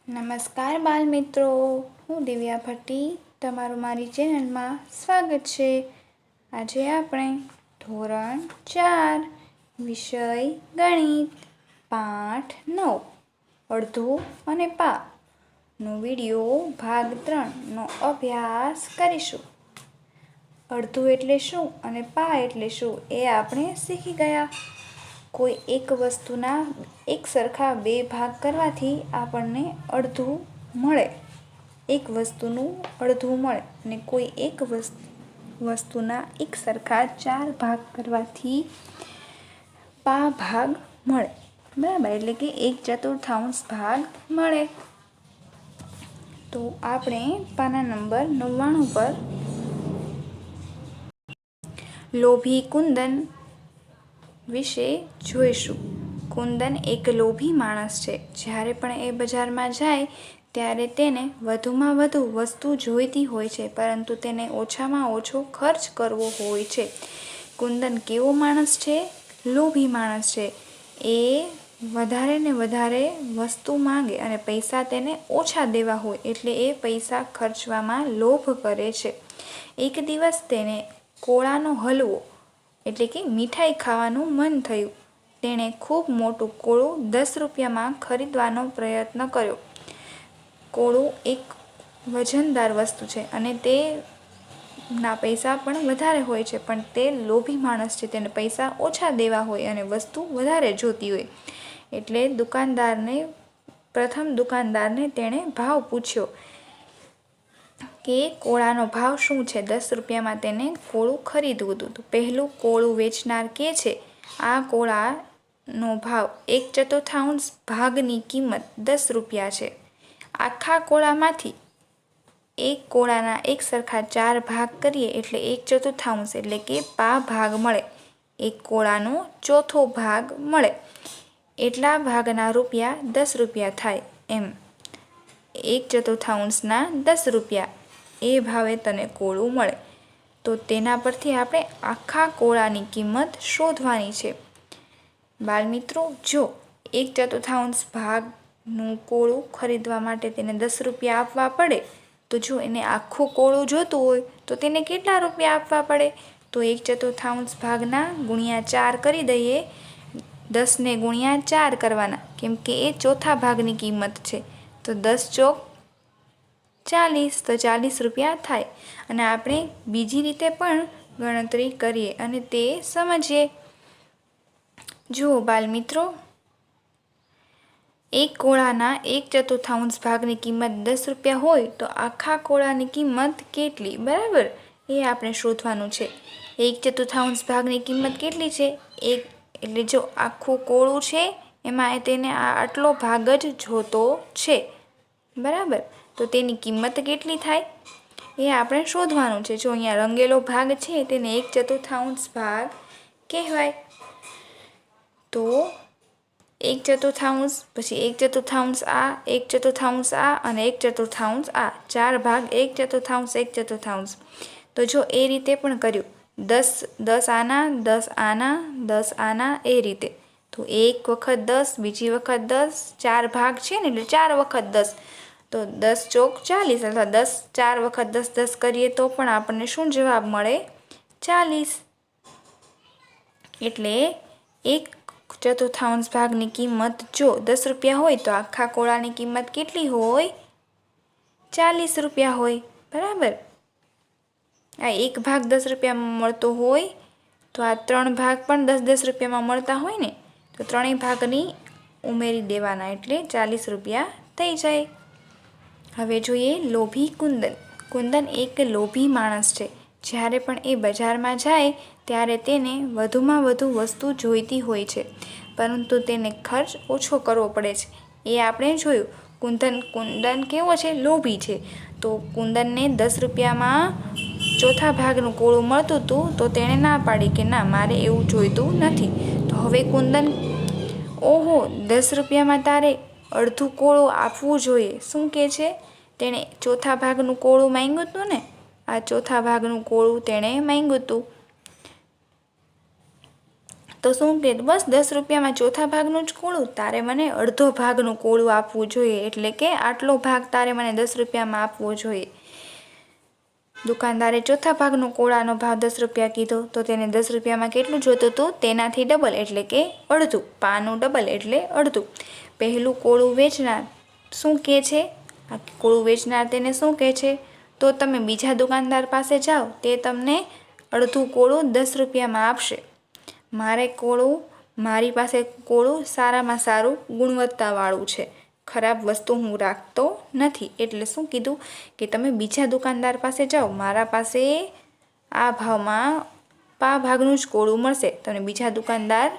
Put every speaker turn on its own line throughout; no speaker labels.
નમસ્કાર બાલ મિત્રો, હું દિવ્યા ભટ્ટી, તમારું મારી ચેનલમાં સ્વાગત છે. આજે આપણે ધોરણ 4 વિષય ગણિત પાઠ 9 અડધું અને પા નો વિડિયો ભાગ 3નો અભ્યાસ કરીશું. અડધું એટલે શું અને પા એટલે શું એ આપણે શીખી ગયા. કોઈ એક વસ્તુના એક સરખા બે ભાગ કરવાથી આપણને અડધું મળે. એક વસ્તુનું અડધું મળે અને કોઈ એક વસ્તુના એક સરખા 4 ભાગ કરવાથી પા ભાગ મળે. બરાબર, એટલે કે 1/4 ભાગ મળે. તો આપણે પાના નંબર 99 પર લોભી કુંદન વિશે જોઈશું. કુંદન એક લોભી માણસ છે. જ્યારે પણ એ બજારમાં જાય ત્યારે તેને વધુમાં વધુ વસ્તુ જોઈતી હોય છે, પરંતુ તેને ઓછામાં ઓછો ખર્ચ કરવો હોય છે. કુંદન કેવો માણસ છે? લોભી માણસ છે. એ વધારે ને વધારે વસ્તુ માંગે અને પૈસા તેને ઓછા દેવા હોય એટલે એ પૈસા ખર્ચવામાં લોભ કરે છે. એક દિવસ તેને કોળાનો હલવો એટલે કે મીઠાઈ ખાવાનું મન થયું. તેણે ખૂબ મોટું કોળું 10 રૂપિયામાં ખરીદવાનો પ્રયત્ન કર્યો. કોળું એક વજનદાર વસ્તુ છે અને તેના પૈસા પણ વધારે હોય છે, પણ તે લોભી માણસ છે. તેને પૈસા ઓછા દેવા હોય અને વસ્તુ વધારે જોતી હોય. એટલે પ્રથમ દુકાનદારને તેણે ભાવ પૂછ્યો કે કોળાનો ભાવ શું છે. 10 રૂપિયામાં તેને કોળું ખરીદવું હતું. તો પહેલું કોળું વેચનાર કહે છે, આ કોળાનો ભાવ 1/4 ભાગની કિંમત 10 રૂપિયા છે. આખા કોળામાંથી એક કોળાના એક સરખા 4 ભાગ કરીએ એટલે 1/4 એટલે કે પા ભાગ મળે. એક કોળાનો ચોથો ભાગ મળે. એટલા ભાગના રૂપિયા 10 રૂપિયા થાય. એમ 1/4ના 10 રૂપિયા એ ભાવે તને કોળું મળે. તો તેના પરથી આપણે આખા કોળાની કિંમત શોધવાની છે. બાળમિત્રો, જો 1/4 ભાગનું કોળું ખરીદવા માટે તેને 10 રૂપિયા આપવા પડે, તો જો એને આખું કોળું જોતું હોય તો તેને કેટલા રૂપિયા આપવા પડે? તો 1/4 ભાગના ગુણ્યા 4 કરી દઈએ. 10ને ગુણ્યા 4 કરવાના, કેમ કે એ ચોથા ભાગની કિંમત છે. તો 10 ચોક 40, તો 40 રૂપિયા થાય. અને આપણે બીજી રીતે પણ ગણતરી કરીએ અને તે સમજીએ. જુઓ બાળમિત્રો, એક કોળાના 1/4 ભાગની કિંમત 10 રૂપિયા હોય તો આખા કોળાની કિંમત કેટલી? બરાબર, એ આપણે શોધવાનું છે. 1/4 ભાગની કિંમત કેટલી છે? એટલે જો આખું કોળું છે એમાં તેને આટલો ભાગ જ જોતો છે. બરાબર, તો તેની કિંમત કેટલી થાય એ આપણે શોધવાનું છે. જો અહીંયા રંગેલો ભાગ છે તેને 1/4 ભાગ કહેવાય. તો 1/4, પછી 1/4 આ, 1/4 આ અને 1/4 આ. 4 ભાગ 1/4, 1/4. તો જો એ રીતે પણ કર્યું, 10 આના, 10 આના, 10 આના, એ રીતે. તો એક વખત 10, બીજી વખત 10, 4 ભાગ છે ને એટલે 4 વખત 10. તો 10 ચોક 40 અથવા 10 4 વખત 10 10 કરીએ તો પણ આપણને શું જવાબ મળે? 40. એટલે 1/4 ભાગની કિંમત જો 10 રૂપિયા હોય તો આખા કોળાની કિંમત કેટલી હોય? 40 રૂપિયા હોય. બરાબર, આ એક ભાગ 10 રૂપિયામાં મળતો હોય તો આ 3 ભાગ પણ 10-10 રૂપિયામાં મળતા હોય ને, તો ત્રણેય ભાગની ઉમેરી દેવાના એટલે 40 રૂપિયા થઈ જાય. હવે જોઈએ લોભી કુંદન. કુંદન એક લોભી માણસ છે. જ્યારે પણ એ બજારમાં જાય ત્યારે તેને વધુમાં વધુ વસ્તુ જોઈતી હોય છે, પરંતુ તેને ખર્ચ ઓછો કરવો પડે છે. એ આપણે જોયું. કુંદન કેવો છે? લોભી છે. તો કુંદનને 10 રૂપિયામાં ચોથા ભાગનું કોળું મળતું હતું તો તેણે ના પાડી કે ના, મારે એવું જોઈતું નથી. તો હવે કુંદન, ઓહો, 10 રૂપિયામાં તારે અડધું કોળું આપવું જોઈએ. શું કહે છે? તેણે ચોથા ભાગનું કોળું માંગ્યું હતું ને, આ ચોથા ભાગનું કોળું તેણે માંગ્યું હતું. તો શું કે બસ 10 રૂપિયામાં ચોથા ભાગનું જ કોળું, તારે મને અડધો ભાગનું કોળું આપવું જોઈએ, એટલે કે આટલો ભાગ તારે મને 10 રૂપિયામાં આપવો જોઈએ. દુકાનદારે ચોથા ભાગનો કોળાનો ભાવ 10 રૂપિયા કીધો, તો તેને 10 રૂપિયામાં કેટલું જોતું હતું? તેનાથી ડબલ એટલે કે અડધું. પાનું ડબલ એટલે અડધું. પહેલું કોળું વેચનાર શું કહે છે? આ કોળું વેચનાર તેને શું કહે છે? તો તમે બીજા દુકાનદાર પાસે જાઓ, તે તમને અડધું કોળું 10 રૂપિયામાં આપશે. મારી પાસે કોળું સારામાં સારું ગુણવત્તાવાળું છે, ખરાબ વસ્તુ હું રાખતો નથી. એટલે શું કીધું કે તમે બીજા દુકાનદાર પાસે જાઓ, મારા પાસે આ ભાવમાં ભાગનું જ કોળું મળશે. તમને બીજા દુકાનદાર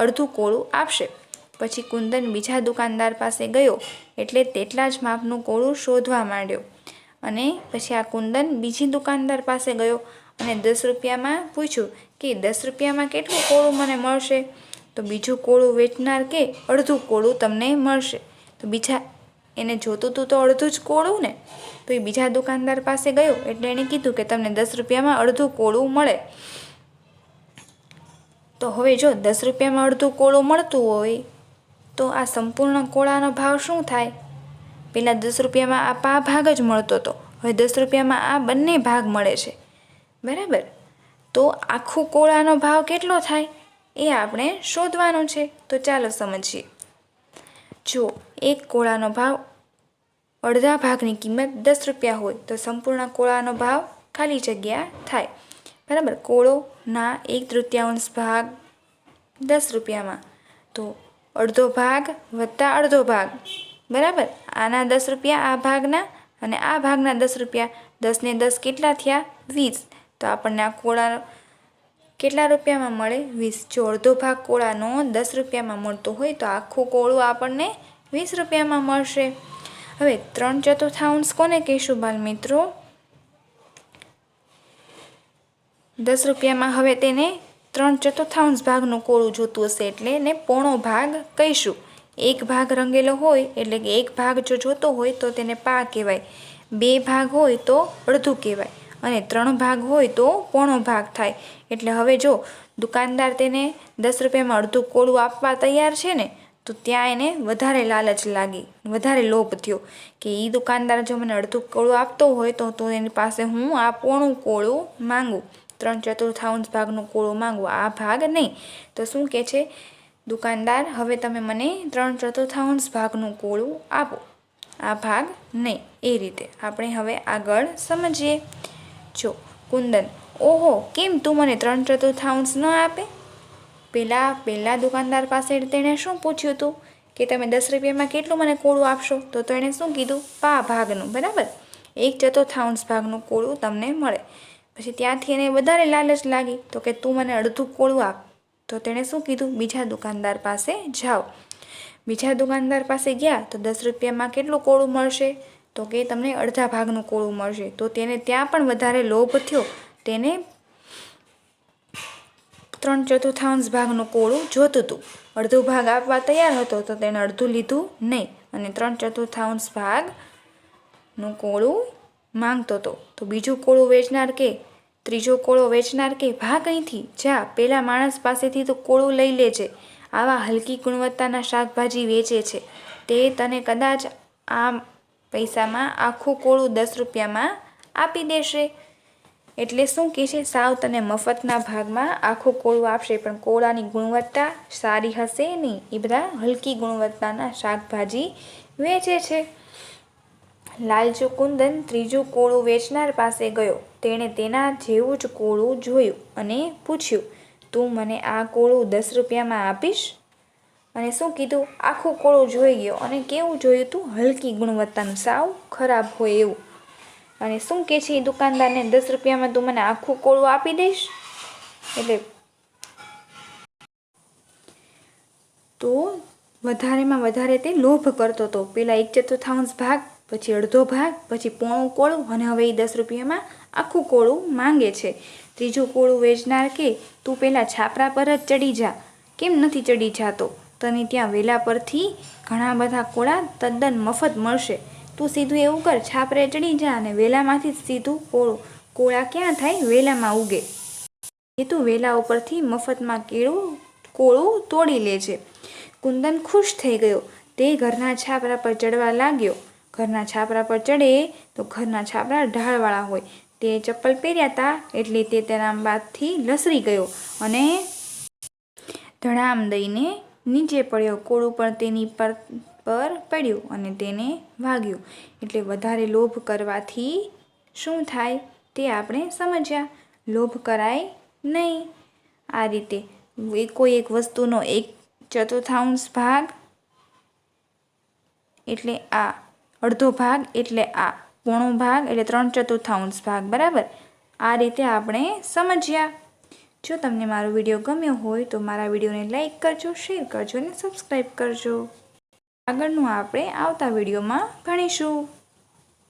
અડધું કોળું આપશે. પછી કુંદન બીજા દુકાનદાર પાસે ગયો એટલે તેટલા જ માપનું કોળું શોધવા માંડ્યો. અને પછી આ કુંદન બીજી દુકાનદાર પાસે ગયો અને 10 રૂપિયામાં પૂછ્યું કે 10 રૂપિયામાં કેટલું કોળું મને મળશે? તો બીજું કોળું વેચનાર કે અડધું કોળું તમને મળશે. તો બીજા એને જોતું હતું તો અડધું જ કોળું ને, તો એ બીજા દુકાનદાર પાસે ગયો એટલે એણે કીધું કે તમને 10 રૂપિયામાં અડધું કોળું મળે. તો હવે જો 10 રૂપિયામાં અડધું કોળું મળતું હોય તો આ સંપૂર્ણ કોળાનો ભાવ શું થાય? પહેલાં 10 રૂપિયામાં આ ભાગ જ મળતો હતો, હવે 10 રૂપિયામાં આ બંને ભાગ મળે છે, બરાબર? તો આખું કોળાનો ભાવ કેટલો થાય એ આપણે શોધવાનો છે. તો ચાલો સમજીએ. જો એક કોળાનો ભાવ અડધા ભાગની કિંમત 10 રૂપિયા હોય તો સંપૂર્ણ કોળાનો ભાવ ખાલી જગ્યા થાય, બરાબર? કોળોના 1/3 ભાગ 10 રૂપિયામાં, તો અડધો ભાગ વત્તા અડધો ભાગ, બરાબર? આના 10 રૂપિયા આ ભાગના અને આ ભાગના 10 રૂપિયા, 10 ને 10 કેટલા થયા? 20. તો આપણને આ કોળા કેટલા રૂપિયામાં મળે? 20. જો અડધો ભાગ કોળાનો 10 રૂપિયામાં મળતો હોય તો આખું કોળું આપણને 20 રૂપિયામાં મળશે. હવે 3/4 કોને કહીશું બાલ મિત્રો? 10 રૂપિયામાં હવે તેને 3/4 ભાગનું કોળું જોતું હશે એટલે એને પોણો ભાગ કહીશું. એક ભાગ રંગેલો હોય એટલે કે એક ભાગ જો જોતો હોય તો તેને પા કહેવાય, 2 ભાગ હોય તો અડધું કહેવાય અને 3 ભાગ હોય તો પોણો ભાગ થાય. એટલે હવે જો દુકાનદાર તેને 10 રૂપિયામાં અડધું કોળું આપવા તૈયાર છે ને, તો ત્યાં એને વધારે લાલચ લાગી, વધારે લોભ થયો કે એ દુકાનદાર જો મને અડધું કોળું આપતો હોય તો એની પાસે હું આ પોણું કોળું માંગું, 3/4 ભાગનું કોળું માંગવું, આ ભાગ નહીં. તો શું કહે છે દુકાનદાર? હવે તમે મને 3/4 ભાગનું કોળું આપો, આ ભાગ નહીં. એ રીતે આપણે હવે આગળ સમજીએ. જો કુંદન, ઓહો, કેમ તું મને 3/4 ન આપે? પહેલા દુકાનદાર પાસે તેણે શું પૂછ્યું હતું કે તમે 10 રૂપિયામાં કેટલું મને કોળું આપશો? તો એણે શું કીધું? ભાગનું, બરાબર? 1/4 ભાગનું કોળું તમને મળે. પછી ત્યાંથી એને વધારે લાલચ લાગી તો કે તું મને અડધું કોળું આપ. તો તેણે શું કીધું? બીજા દુકાનદાર પાસે જાઓ. બીજા દુકાનદાર પાસે ગયા તો 10 રૂપિયામાં કેટલું કોળું મળશે? તો કે તમને અડધા ભાગનું કોળું મળશે. તો તેને ત્યાં પણ વધારે લોભ થયો, તેને 3/4 ભાગનું કોળું જોતું હતું. અડધો ભાગ આપવા તૈયાર હતો તો તેણે અડધું લીધું નહીં અને 3/4 ભાગનું કોળું માંગતો હતો. તો બીજું કોળું વેચનાર કે ત્રીજો કોળો વેચનાર કે ભાગ અહીંથી જા, પેલા માણસ પાસેથી તો કોળું લઈ લેજે, આવા હલકી ગુણવત્તાના શાકભાજી વેચે છે, તે તને કદાચ આ પૈસામાં આખું કોળું 10 રૂપિયામાં આપી દેશે. એટલે શું કહે છે? સાવ તને મફતના ભાગમાં આખું કોળું આપશે, પણ કોળાની ગુણવત્તા સારી હશે નહીં. એ બધા હલકી ગુણવત્તાના શાકભાજી વેચે છે. લાલચુ કુંદન ત્રીજું કોળું વેચનાર પાસે ગયો. તેણે તેના જેવું જ કોળું જોયું અને પૂછ્યું, તું મને આ કોળું 10 રૂપિયામાં આપીશ? અને શું કીધું? આખું કોળું જોઈ ગયો અને કેવું જોયું તું? હલકી ગુણવત્તાનું, સાવ ખરાબ હોય એવું. અને શું કહે છે એ દુકાનદારને? 10 રૂપિયામાં તું મને આખું કોળું આપી દઈશ? એટલે તો વધારેમાં વધારે તે લોભ કરતો હતો. પહેલાં 1/4 ભાગ, પછી અડધો ભાગ, પછી પોણું કોળું અને હવે એ 10 રૂપિયામાં આખું કોળું માંગે છે. ત્રીજું કોળું વેચનાર કે તું પહેલાં છાપરા પર જ ચડી જા. કેમ નથી ચડી જાતો? તને ત્યાં વેલા પરથી ઘણા બધા કોળા તદ્દન મફત મળશે. તું સીધું એવું કર, છાપરે ચડી જા અને વેલામાંથી સીધું કોળા ક્યાં થાય? વેલામાં ઉગે. એ તું વેલા ઉપરથી મફતમાં કેળું કોળું તોડી લે છે. કુંદન ખુશ થઈ ગયો. તે ઘરના છાપરા પર ચડવા લાગ્યો. ઘરના છાપરા પર ચડે તો ઘરના છાપરા ઢાળવાળા હોય. તે ચપ્પલ પહેર્યા હતા એટલે તે તેના બાથથી લસરી ગયો અને ધડામ દઈને નીચે પડ્યો. કોળું પણ તેની પર પડ્યું અને તેને વાગ્યું. એટલે વધારે લોભ કરવાથી શું થાય તે આપણે સમજ્યા. લોભ કરાય નહીં. આ રીતે કોઈ એક વસ્તુનો 1/4 ભાગ એટલે આ, અડધો ભાગ એટલે આ, પોણો ભાગ એટલે 3/4 ભાગ. બરાબર. આ રીતે આપણે સમજ્યા. જો તમને મારો વિડીયો ગમ્યો હોય તો મારા વિડીયોને લાઈક કરજો, શેર કરજો અને સબસ્ક્રાઈબ કરજો. આગળનું આપણે આવતા વિડીયોમાં ભણીશું.